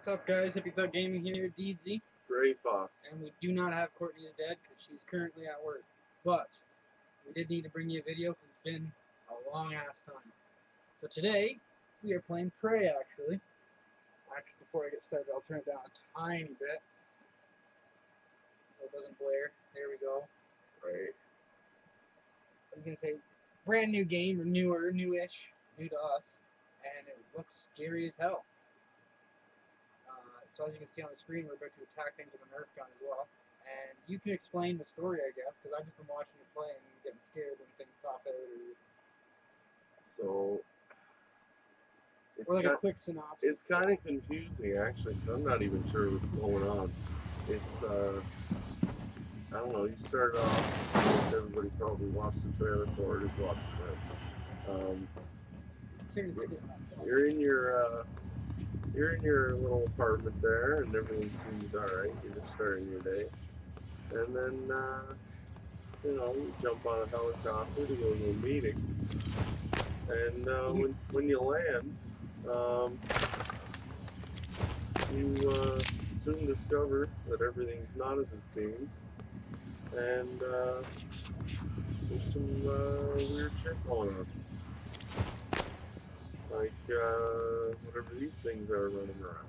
What's up, guys? Hippie Fam Gaming here, DeedsY. Gray Fox. And we do not have Courtney is dead because she's currently at work. But we did need to bring you a video because it's been a long ass time. So today we are playing Prey. Actually, before I get started, I'll turn it down a tiny bit so it doesn't blare. There we go. Right. I was gonna say brand new game, or newer, newish, new to us, and it looks scary as hell. So as you can see on the screen, we're about to attack things with a Nerf gun as well. And you can explain the story, I guess, because I've just been watching you play and getting scared when things pop out. So, Or like a quick synopsis. It's kind of confusing, actually, because I'm not even sure what's going on. It's, I don't know, you start off, everybody probably watched the trailer for it, is watching this. You're in your little apartment there, and everything seems alright. You're just starting your day. And then, you jump on a helicopter to go to a meeting. And when you land, you soon discover that everything's not as it seems. And there's some weird shit going on. Like, whatever these things are running around.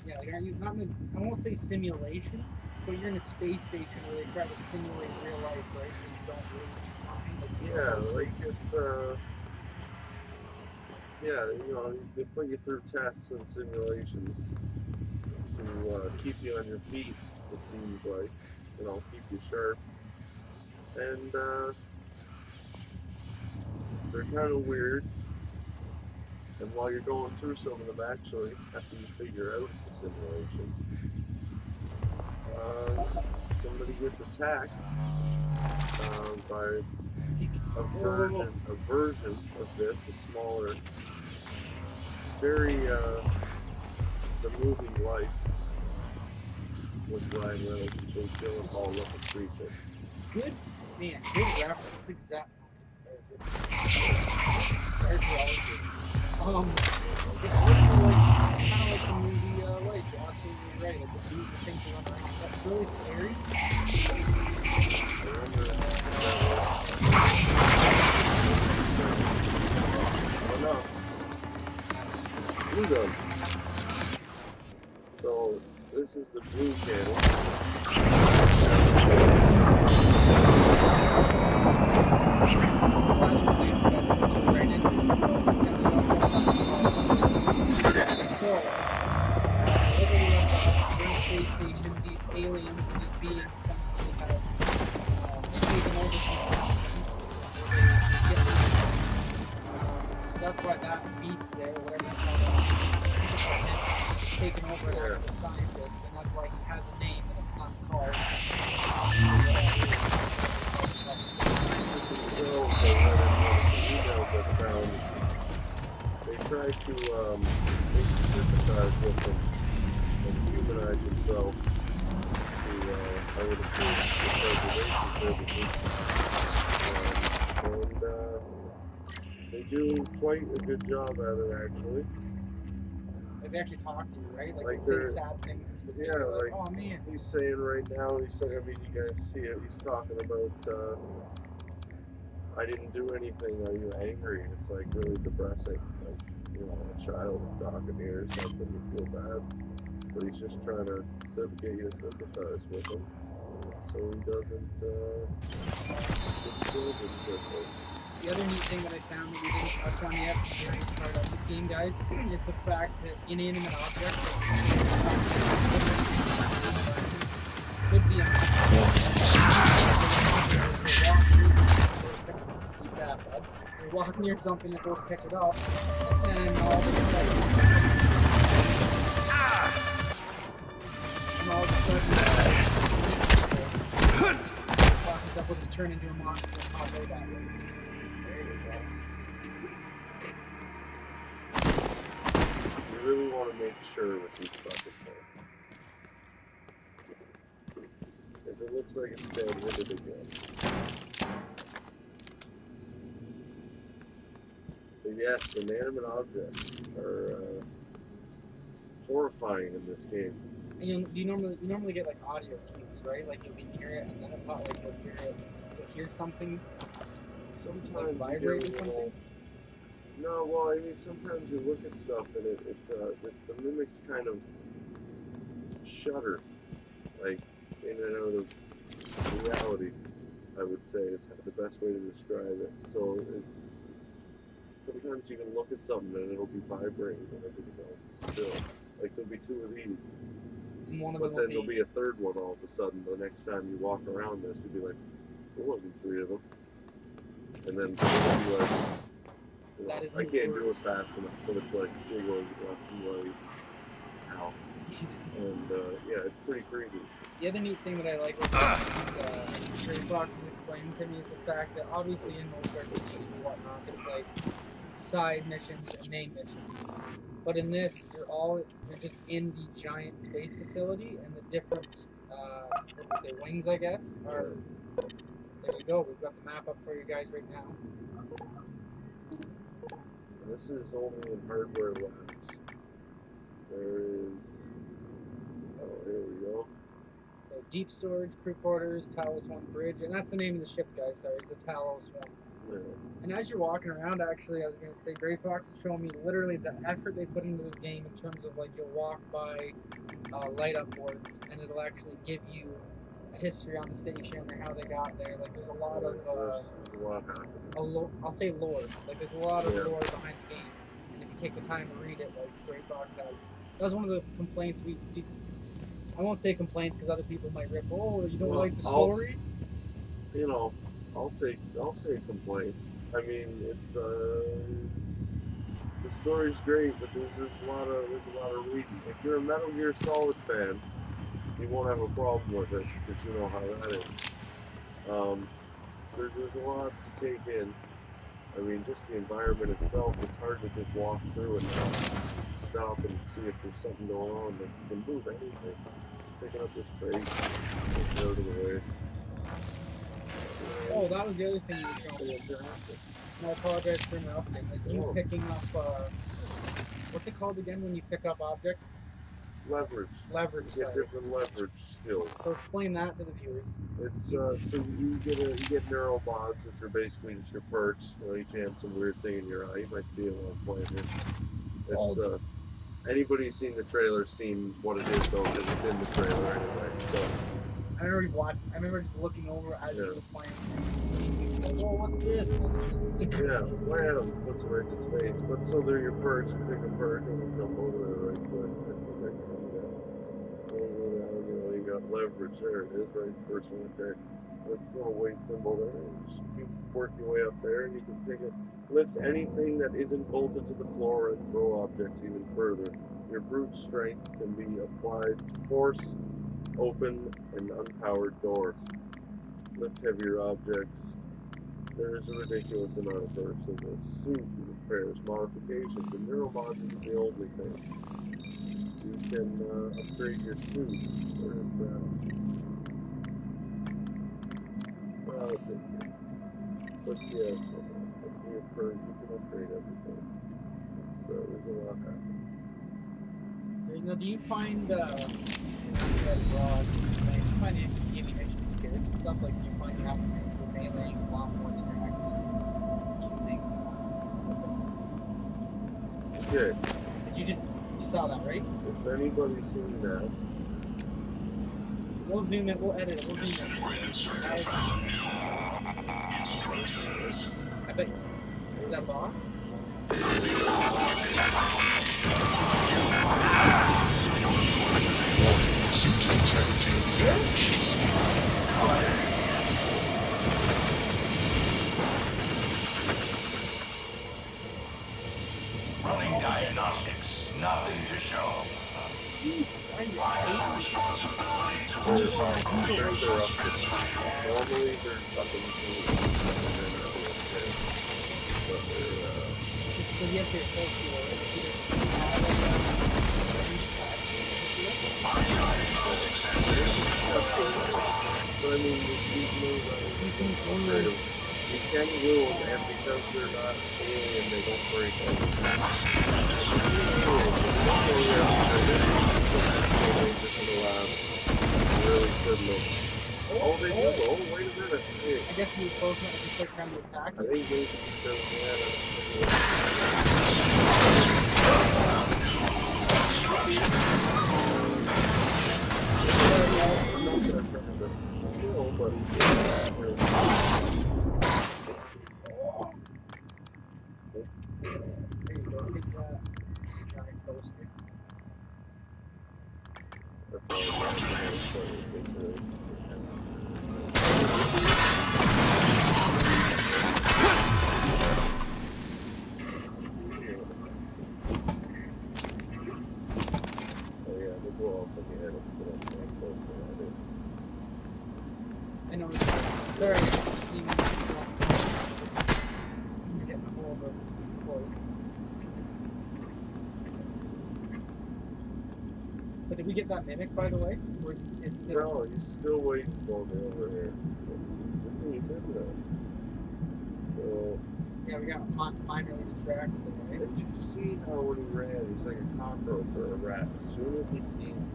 Yeah, like, are you not in a, I won't say simulation, but you're in a space station where they try to simulate real life, right? So you don't really mind. Yeah, like it's, they put you through tests and simulations to keep you on your feet, it seems like, keep you sharp. And, they're kind of weird. And while you're going through some of them, actually, after you figure out it's a simulation, somebody gets attacked by a version of this, a smaller, very The Moving Life with Ryan Reynolds and Jake Gyllenhaal looking creature. Good, man, good reference, exactly. It's kind of like the movie Light, you're absolutely right. Like the dude, the things run around. That's really scary. Blue gun. So this is the blue channel. Aliens, these beings, essentially kind of taking over so that's why that beast there, whatever you call it, is taking over an actual scientist, and that's why he has a name and it's not called. They tried to make you sympathize with him and humanize himself. I would assume the preservation purposes. And they do quite a good job at it, actually. Like they actually talk to you, right? Like they say sad things to you. Yeah, like, oh man. He's saying right now, you guys see it, he's talking about, I didn't do anything, are you angry? It's like really depressing. It's like, a child talking here or something, you feel bad. But he's just trying to get you to sympathize with him, so he doesn't get killed in circles. The other neat thing that I found that we didn't touch on yet during the start of this game, guys, is the fact that inanimate objects could be you walk near something that goes pick it up, and all of a sudden, stuff will just turn into a monster and pop out that way. There you go. You really want to make sure with these fucking things. If it looks like it's dead, hit it again. But yes, inanimate objects are horrifying in this game. And you normally get like audio cues, right? Like you'll be near it, and then it like you'll hear something Sometimes like you vibrate get or a something. little. No, well, I mean, sometimes you look at stuff and the mimics kind of shudder, like in and out of reality. I would say is the best way to describe it. So sometimes you can look at something and it'll be vibrating and everything else is still. Like there'll be two of these, And one of but them then there'll be a third one all of a sudden. The next time you walk around this, you'll be like, there wasn't three of them. And then you'll be like, you know, I can't do it fast enough, but it's like jiggling left and right. Ow. And yeah, it's pretty creepy. The other neat thing that I like about Gray Fox is explaining to me is the fact that obviously in most RPGs and whatnot, there's like side missions and main missions. But in this, you're just in the giant space facility, and the different wings, I guess, are. There you go. We've got the map up for you guys right now. This is only in hardware labs. There is. Oh, here we go. So deep storage, crew quarters, Talos 1 bridge, and that's the name of the ship, guys. Sorry, it's the Talos 1. Yeah. And as you're walking around, actually, I was going to say, Gray Fox is showing me literally the effort they put into this game in terms of, like, you'll walk by light up boards, and it'll actually give you a history on the station or how they got there. Like, there's a lot of, there's a lot happening. I'll say lore. Like, there's a lot of lore behind the game. And if you take the time to read it, like Gray Fox has, that was one of the complaints I won't say complaints because other people might rip, oh, you don't like the story? You know, I'll say complaints. I mean, it's the story's great, but there's a lot of reading. If you're a Metal Gear Solid fan, you won't have a problem with it because you know how that is. There's a lot to take in. I mean, just the environment itself, it's hard to just walk through and stop and see if there's something going on that you can move anything. Picking up this crate, get it out of the way. Oh, that was the other thing you were showing me. And I apologize for interrupting. Like you picking up, what's it called again when you pick up objects? Leverage. Leverage. You get different leverage skills. So explain that to the viewers. It's so you get neuromods, which are basically just your perks. You know, you jam some weird thing in your eye. You might see it while playing it. It's anybody who's seen the trailer seen what it is though, because it's in the trailer anyway. So I remember just looking over as you were playing. Oh, what's this? Yeah, wham! Puts it right in his face. But so they're your perks. You pick a perk and we'll jump over there right quick. I think I can do that. So you go down, you know, you got leverage. There it is, right? First one there. That's the little weight symbol there. Just you work your way up there and you can pick it. Lift anything that isn't bolted to the floor and throw objects even further. Your brute strength can be applied to force, open, and unpowered doors. Lift heavier objects. There is a ridiculous amount of perks in this. Suit repairs, modifications, and neuromods is the only thing. You can upgrade your suit. Where is that? Oh, it's in here. But yes, your perk, you can upgrade everything. It's, there's a lot happening. Now, do you find the ammunition scarce and stuff? Like, do you find you have to do melee a lot more than you're actually using? Okay. You saw that, right? If anybody's seen that, we'll zoom in, we'll edit it, we'll zoom in. I bet you. Is that box? Suit integrity damaged. Running diagnostics. Nothing to show. My responsibility to resolve your suspects. normally there's nothing to but So yes, they're close to it. My diagnostic sensors. but I mean, these moves are upgradable. You can glue them, and because they're not alien, they don't break them. Really fiddling. Oh, they do. Oh, wait a minute. Hey. I guess you both want to quick time to attack. I think they because There you go. Take that giant toaster. I know. Sorry. I'm getting a hold of close. But did we get that mimic, by the way? Or it's still... No, he's still waiting for me over here. He's in there. So, yeah, we got minorly distracted, right? did you see how when he ran, he's like a cockroach or a rat. As soon as he sees,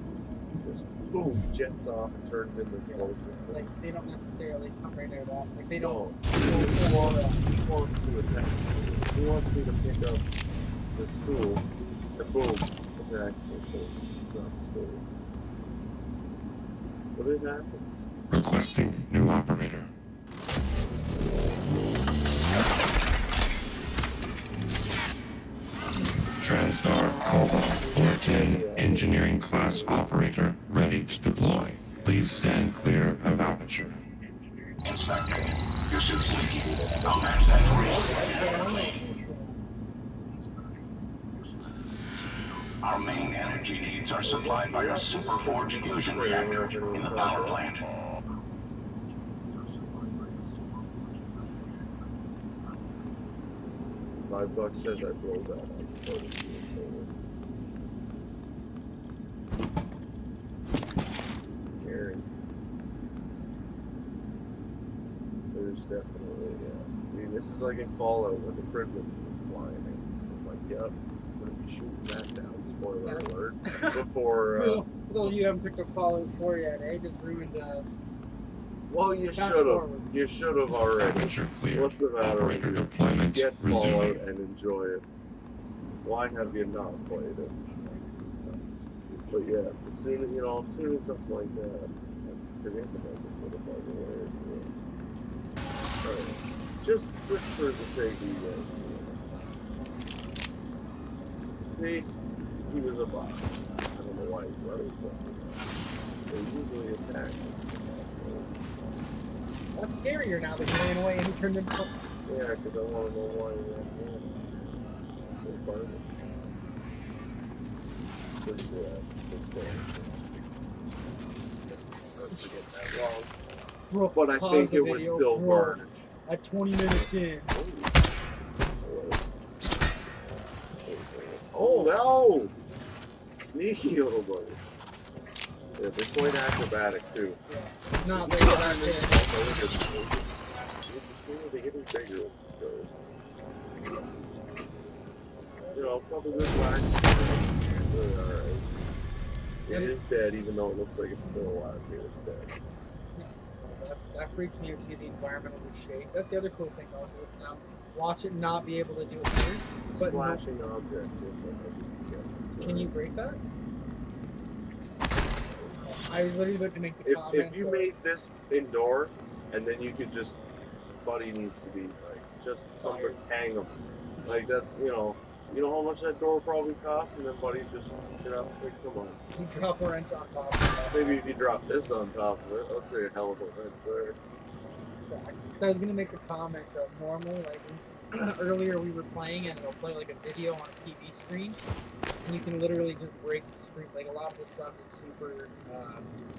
just boom, jets off and turns into the closest thing. Like, they don't necessarily come right out of like, they don't... He wants to attack. He wants me to pick up the stool, and boom, attacks me. Drop the stool. But it happens. Requesting new operator. TranStar Cobalt 410 Engineering Class Operator ready to deploy. Please stand clear of aperture. Inspector, your suit's leaking. I'll match that for you. Our main energy needs are supplied by our superforged fusion reactor in the power plant. $5 says I blow that up. Gary. There's definitely, see, this is like in Fallout with the Privilege flying in. I'm like, yep, I'm gonna be shooting that down, spoiler alert, before, Well, you haven't picked up Fallout 4 yet, eh? Just ruined, well, you should have. You should have already. Aperture clear. What's the matter? Operator deployment Get Fallout resuming. and enjoy it. Why have you not played it? But yes, as soon as something like that, I forget about this little bug Alright. Just for the sake of you guys. See, he was a bot. I don't know why he's running from me. They usually attack me. that's scarier now that he ran away and he turned into... Yeah, because I want to know why he ran away. It's fun. Pretty good. Bro, But I think it was still varnish. At 20 minutes in. Oh no! Sneaky little buddy. Yeah, they're quite acrobatic too. Yeah. Not very that good. They're getting bigger as this goes. You know, probably this black. Alright. It is dead, even though it looks like it's still alive here. It's dead. That freaks me out too, the environmental shake. That's the other cool thing I'll do it now. Watch it not be able to do it here. But Flashing objects. can you break that? I was literally about to make the comment. If you made this indoor, and then you could just, buddy needs to be like, just somebody hang them. Like that's, you know how much that door probably costs, and then buddy just get up and think, come on. You drop a wrench on top of that. Maybe if you drop this on top of it, let's say a hell of a wrench there. So I was gonna make the comment that normally, like earlier we were playing and it'll play like a video on a TV screen, and you can literally just break the screen. Like a lot of this stuff is super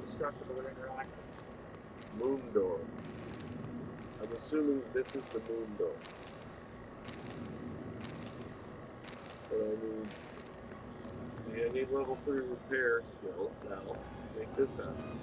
destructible or interactive. Moon door. I'm assuming this is the moon door. But I mean, I need level 3 repair skill now. Make this happen.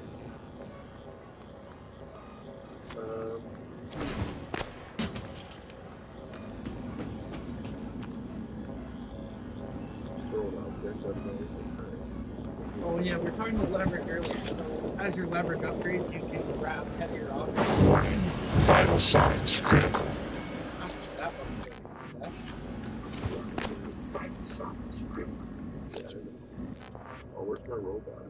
Oh yeah, we were talking about leverage earlier. So as your leverage upgrades, you can grab heavier objects. Vital signs critical. That one's good. Oh, where's my robot?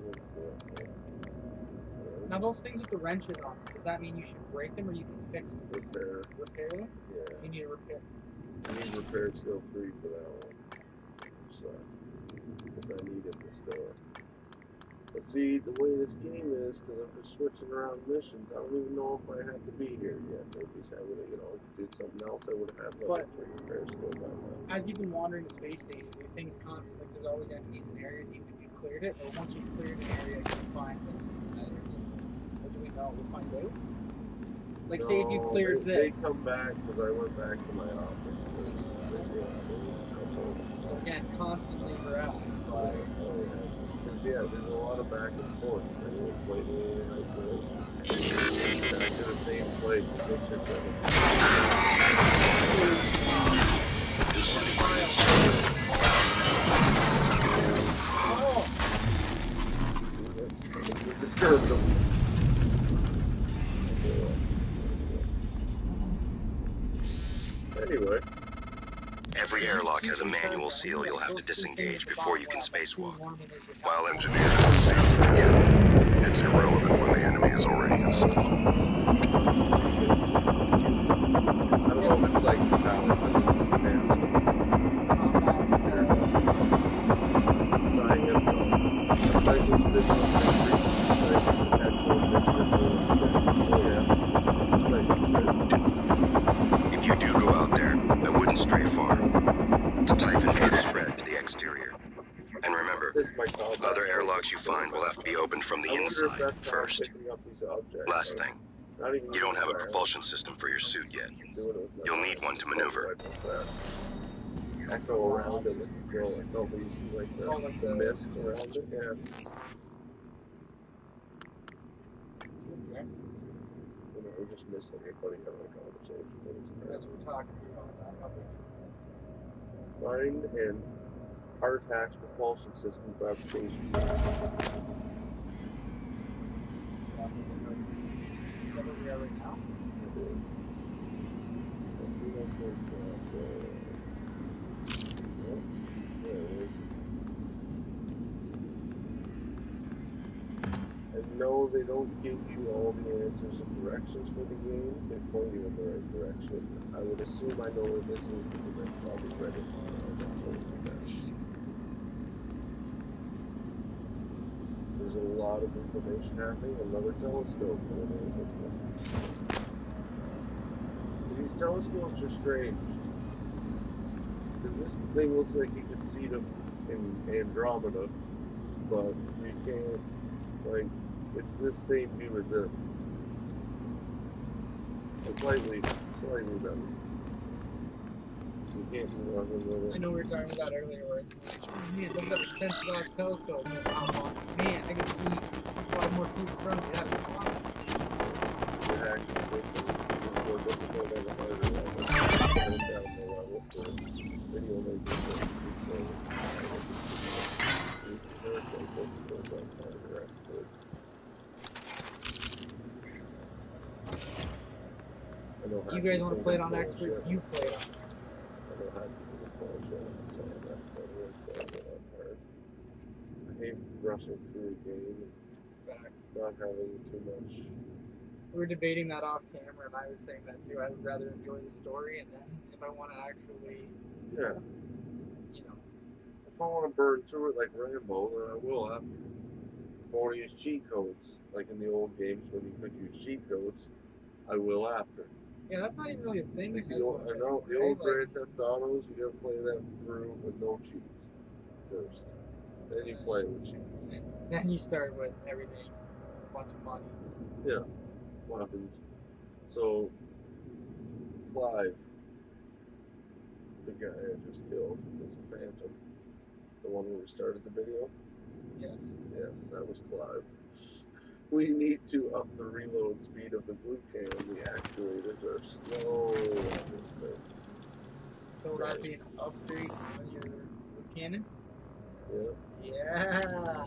Now those things with the wrenches on them, does that mean you should break them or you can fix them? Repair. Repair them? Yeah. You need to repair. I need repair skill 3 for that one. So, because I needed this door. But see, the way this game is, because I'm just switching around missions, I don't even know if I have to be here yet. Maybe I would have, did something else, I would have had level 3 repair skill by now. As you've been wandering the space station, your things constantly, like there's always enemies in areas, even if you cleared it, or once you've cleared an area, you can find enemies in that area. Or do we know? We'll find out? Like, say if you cleared They this. come back, because I went back to my office. So again, constantly harassed by... Because, yeah, there's a lot of back and forth. And we're playing in isolation. Back to the same place 6 or 7 We disturbed them. Anyway. Every airlock has a manual seal you'll have to disengage before you can spacewalk. While engineers are safe, it's irrelevant when the enemy is already installed. I don't know if it's like If you do go out there, I wouldn't stray far. The Typhon may have spread to the exterior. And remember, other airlocks you find will have to be opened from the inside first. Last thing, you don't have a propulsion system for your suit yet. You'll need one to maneuver. Echo around it with the throw, like, oh, but you see like the mist around it, yeah. We're just missing everybody having a conversation. As we're talking through all that. Find and hard tax propulsion system fabrication. Is that where we are right now? It is. There it is. And no, they don't give you all the answers and directions for the game. They point you in the right direction. I would assume I know where this is because I probably read it. There's a lot of information happening. Another telescope. These telescopes are strange. Because this thing looks like you can see them in Andromeda, but you can't, like, it's this same view as this. Slightly better. You can't do nothing with it. I know we were talking about that earlier, where it's like, man, look at that expensive telescope. Man, I can see 5 more feet in front of me. That's awesome. It actually is more difficult on the harder level. Down the level for video making purposes, so it's very difficult on harder actually. You guys want to play it on expert? You play it on. I know how to do the bullshit. So that's what we're hard. I hate rushing through a game and not having too much. We were debating that off camera, and I was saying that too. I would rather enjoy the story, and then if I want to actually, Yeah. If I want to burn through it like Rambo, then I will after. If I want to use cheat codes, like in the old games when you could use cheat codes, I will after. Yeah, that's not even really a thing. Like the old Grand Theft Autos, you gotta play them through with no cheats first. Then you play with cheats. Then you start with everything, a bunch of money. Yeah, weapons. So, Clive, the guy I just killed, is a Phantom. The one where we started the video? Yes. Yes, that was Clive. We need to up the reload speed of the blue can. The actuators are slow on this thing. So would that be an upgrade on your cannon? Yeah. Yeah.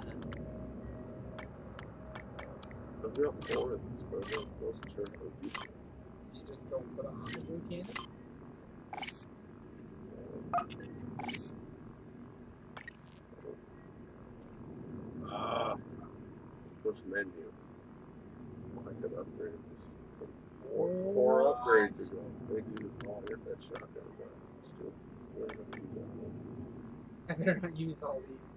I've got 4 of these, but I wasn't sure how to use them. You just go put on the blue candy. Push menu. I could upgrade this. 4 upgrades ago. They do all hit that shotgun, but still. I better not use all these.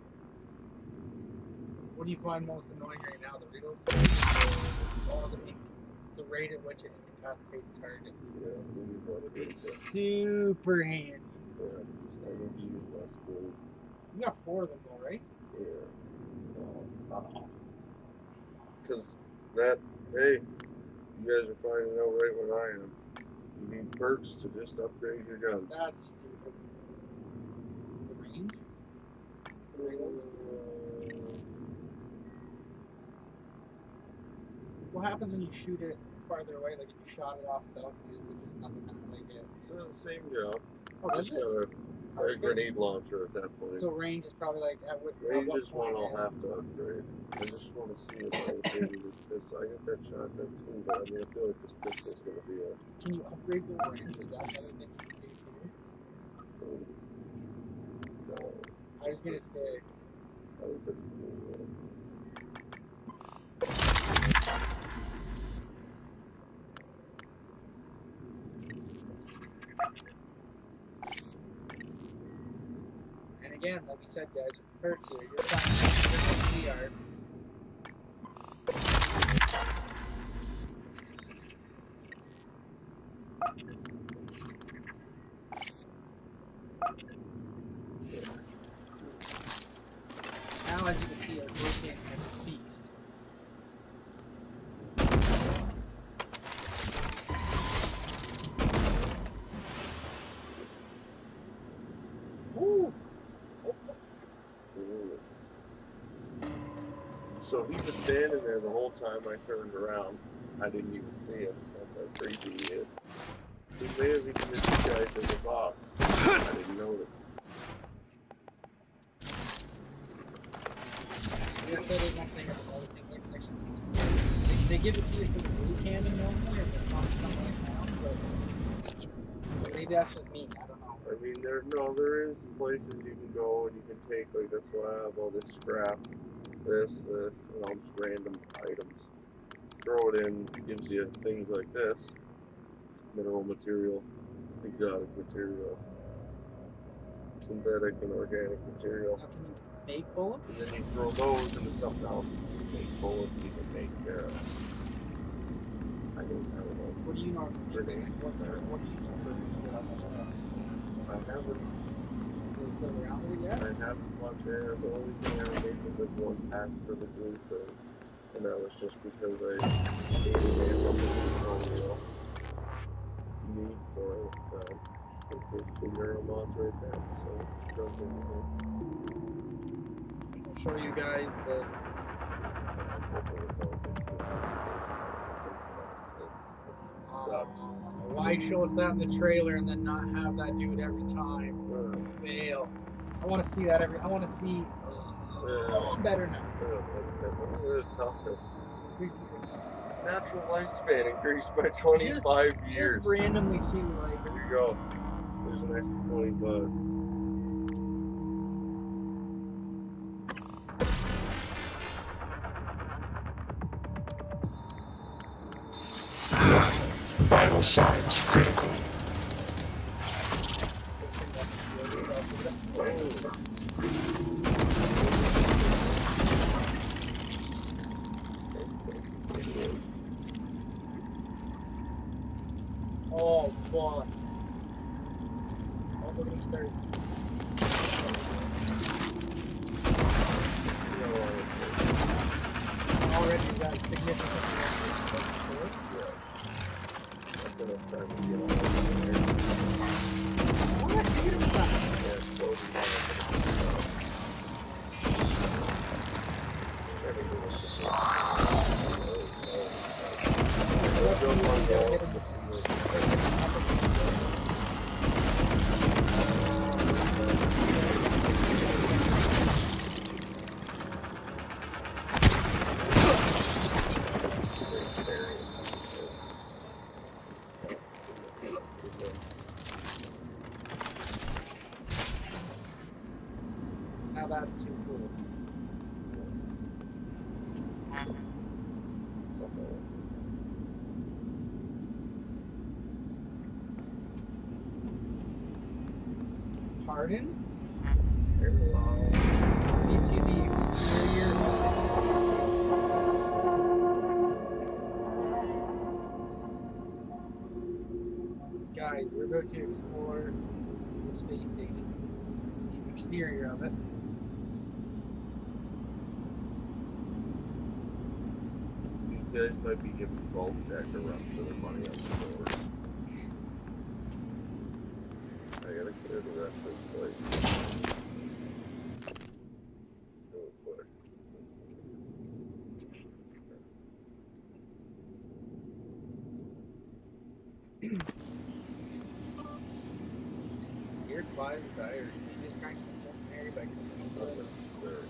What do you find most annoying right now? The reload speed or the rate at which it incapacitates targets? Yeah, It's super handy. Yeah, I need to use less gold. You got 4 of them though, right? Yeah. Because that, hey, you guys are finding out right when I am. You need perks to just upgrade your gun. That's stupid. The range? The reload? What happens when you shoot it farther away? Like if you shot it off the balcony, is it just nothing like it? It's the same job. Oh, does Just it? got a grenade launcher at that point. So range is probably like at what Range what is one point I'll have to upgrade. I just want to see if I can do this. I got that shotgun too, but I mean, I feel like this pistol's going to be a... Can you upgrade the range? Is that another thing you can do too? No. I was gonna say. That would be cool. And again, like we said, guys, with the perks here, you're finding out now, as you can see, our blue candy has a feast. Ooh. So he was standing there the whole time I turned around. I didn't even see him. That's how crazy he is. He may have even missed the guy in the box. I didn't notice. Yeah, so there's one thing about all the things like collection seems scary. They give it to you for the blue cannon normally, or they cost something like that, but maybe that's just me, I don't know. I mean, there is places you can go and you can take, like, that's why I have all this scrap, this, and all just random items. Throw it in, gives you things like this, mineral material, exotic material, synthetic and organic material. Now, can you make bullets? And then you throw those into something else. You can make bullets, you can make, I don't know. What do you normally make? Like, what do you do for that other stuff? I haven't Do you put it around with it yet? I haven't much air. The only thing I made was like 1 pack for the glue thing. And that was just because I needed a little need for it. I think there's 2 neuromods right there. So jump in there. I'll show you guys the. It sucks. Why show us that in the trailer and then not have that do it every time? Fail. I want to see that every. I want to see. Oh, I'm better now. Toughness. Natural lifespan increased by 25 years. Just randomly too, like. There you go. There's an extra 20 bucks. Vital signs critical. Oh, fuck. Oh, we're gonna start. Already got significant. That's enough time to get on there. What? You're gonna stop. Yeah, it's closing Pardon? Hello. Into the exterior of it. Guys, we're about to explore the space station. The exterior of it. These guys might be giving Vault Deck a run for their money on the floor. I gotta clear the rest of this place. Really quick. Here's five tires. You just crank the Mary back. Unnecessary.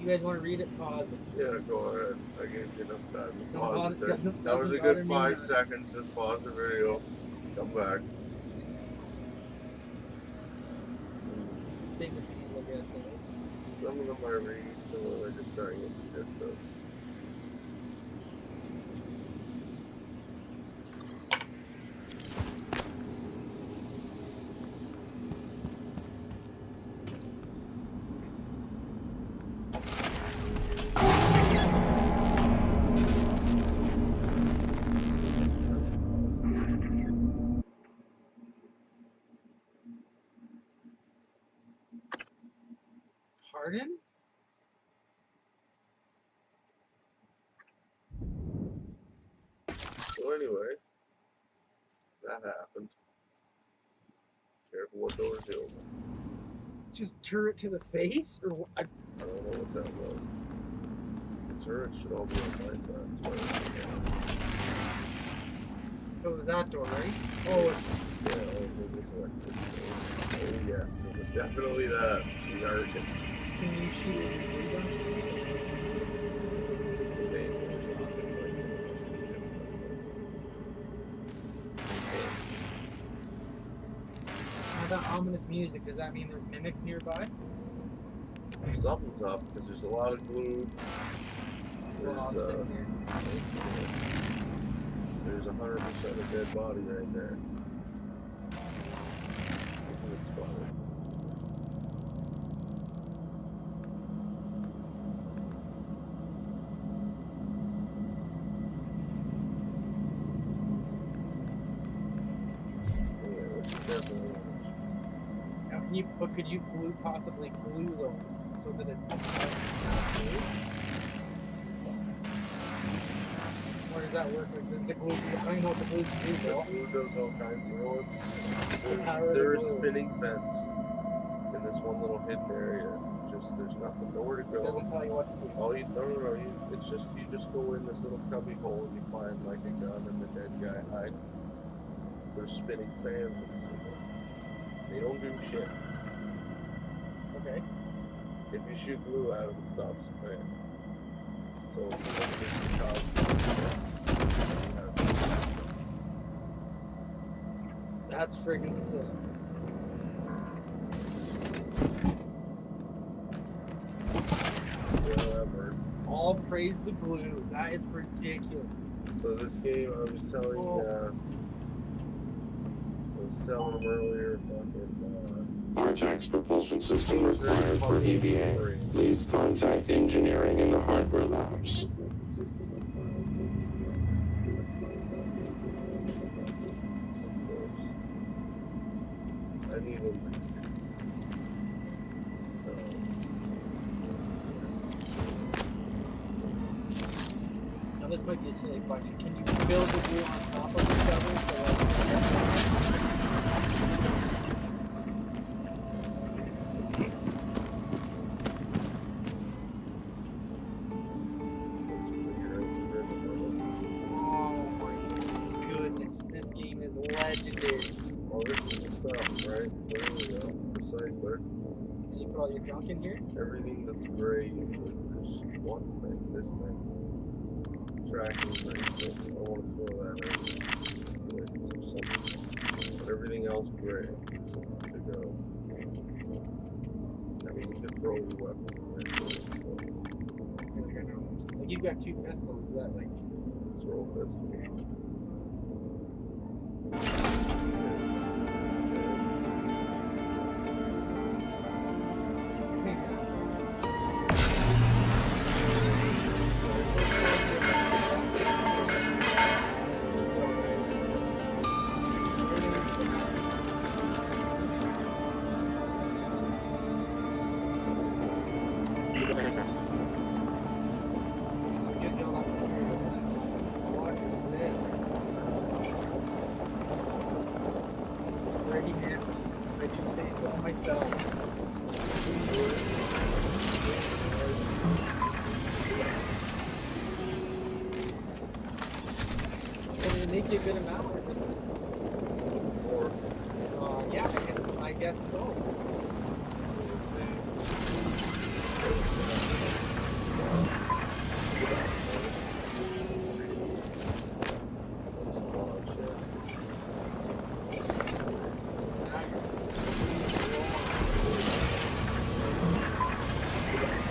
You guys want to read it? Pause it. Yeah, go ahead. I gave you enough time to Don't pause bother- it there. doesn't- That was a doesn't bother good me 5 none. seconds. Just pause the video. Come back. Take a look at that. Some of them I read, some of them I just try and get the gist of. Pardon? So anyway, that happened. Careful what doors you open. Just turret to the face? Or what? I don't know what that was. The turrets should all be on my side. That's why So it was that door, right? Oh, it's yeah, maybe it's electric. Oh yes, it was definitely that. She's arrogant. can you shoot it with a gun? It's like Now that ominous music, does that mean there's mimics nearby? something's up because there's a lot of glue. There's 100% a dead body right there. It's funny. Yeah, this is definitely. Now, could you possibly glue those so that it or does that work? Like, does the glue? I don't know what the glue can do, though. Glue does all kinds of, you know what? Power of There the is glue. spinning vents in this one little hidden area. Just there's nothing, nowhere to It go. doesn't tell you what to do. All you no, it's just you just go in this little cubby hole and you find like a gun and the dead guy hiding. There's spinning fans in the ceiling. They don't do shit. Okay. If you shoot glue at it, it stops the fan. So if you look at the top, That's friggin' sick. yeah, that worked. All praise the glue. That is ridiculous. So this game, I was telling I was telling them earlier, Artax propulsion system required for EVA. Please contact engineering in the hardware labs. I need them. Now this might be a silly question. Can you build the glue on top of each other? Oh my goodness, this game is legendary. Oh, this is the stuff, right? There we go. Recycler. Can you put all your junk in here? Everything that's gray, there's one thing, this thing. Tracking thing. I want to throw that in. Like it's something. But everything else gray. So to go. I mean, you can throw your weapon in there. I feel like I know Like you've got 2 pistols. Is that like? Let's roll pistol. Make you a good amount or just yeah, I guess so.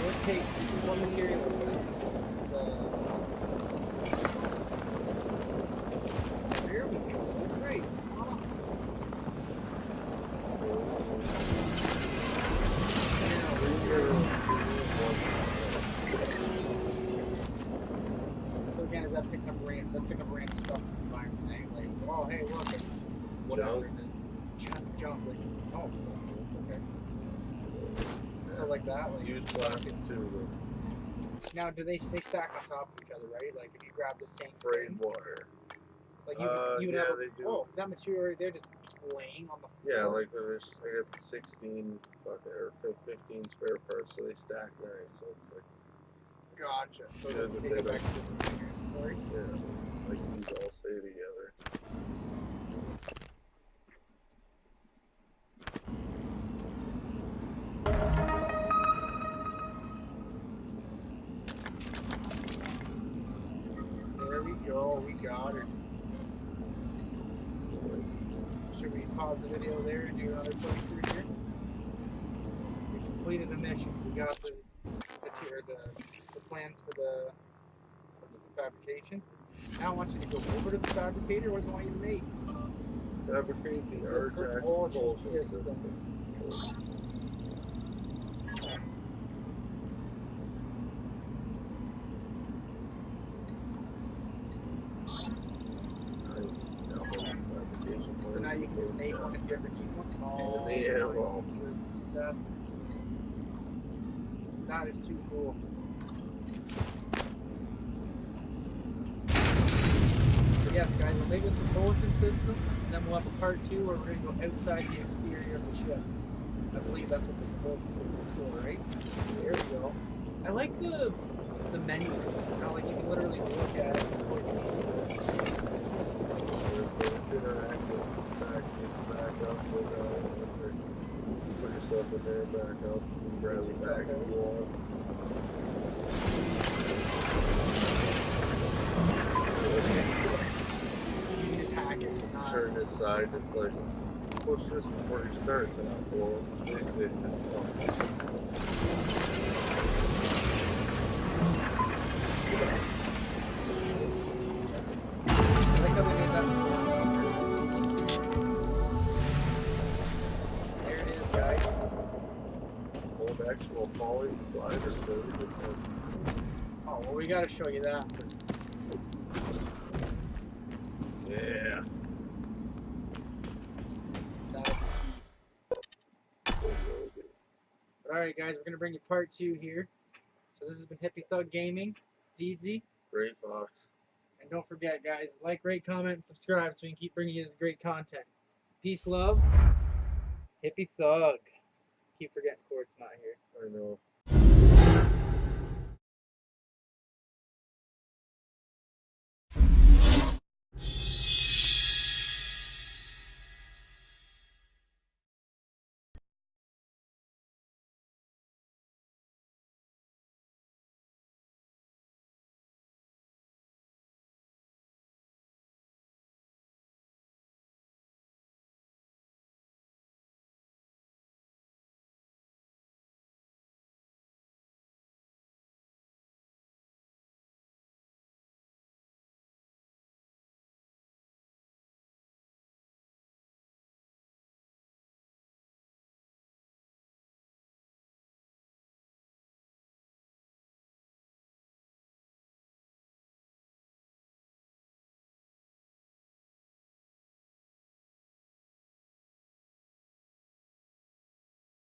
Let's take one material. Here we go. Great. So again, is that picking up random stuff in the environment saying like, oh hey look, it's whatever it is. Junk like oh okay. So like that, like use plastic too. Now do they stack on top of each other, right? Like if you grab the same Frayed wire. like you would yeah, have they do. oh, is that material right there just laying on the floor? Yeah, like there's I got 16 or 15 spare parts, so they stack nice. So it's like Gotcha. So yeah, they go back to the inventory. yeah, like these all stay together. There we go, we got it. Should we pause the video there and do another playthrough here? We completed the mission. We got the plans for the fabrication. Now I want you to go over to the fabricator. What do I want you to make? Fabricate the air-jack propulsion system. So now you can just make one if you ever need one. Oh, yeah, well, that is too cool. So yes, guys, we'll make this propulsion system, and then we'll have a part 2 where we're going to go outside the exterior of the ship. I believe that's what the propulsion system is for, right? There we go. I like the menu system. How like you can literally look at it and put it in it's interactive. Back up with put yourself in there, back up, and grab it back if you want. You can attack it. Turn this side, it's like push this before you start to not pull. Basically, actual falling gliders that we just had. Oh, well, we gotta show you that first. Yeah. But alright, guys, we're gonna bring you part 2 here. So this has been Hippie Thug Gaming, DeedsY. Gray Fox. And don't forget, guys, like, rate, comment, and subscribe so we can keep bringing you this great content. Peace, love, Hippie Thug. Keep forgetting Court's not here. I know.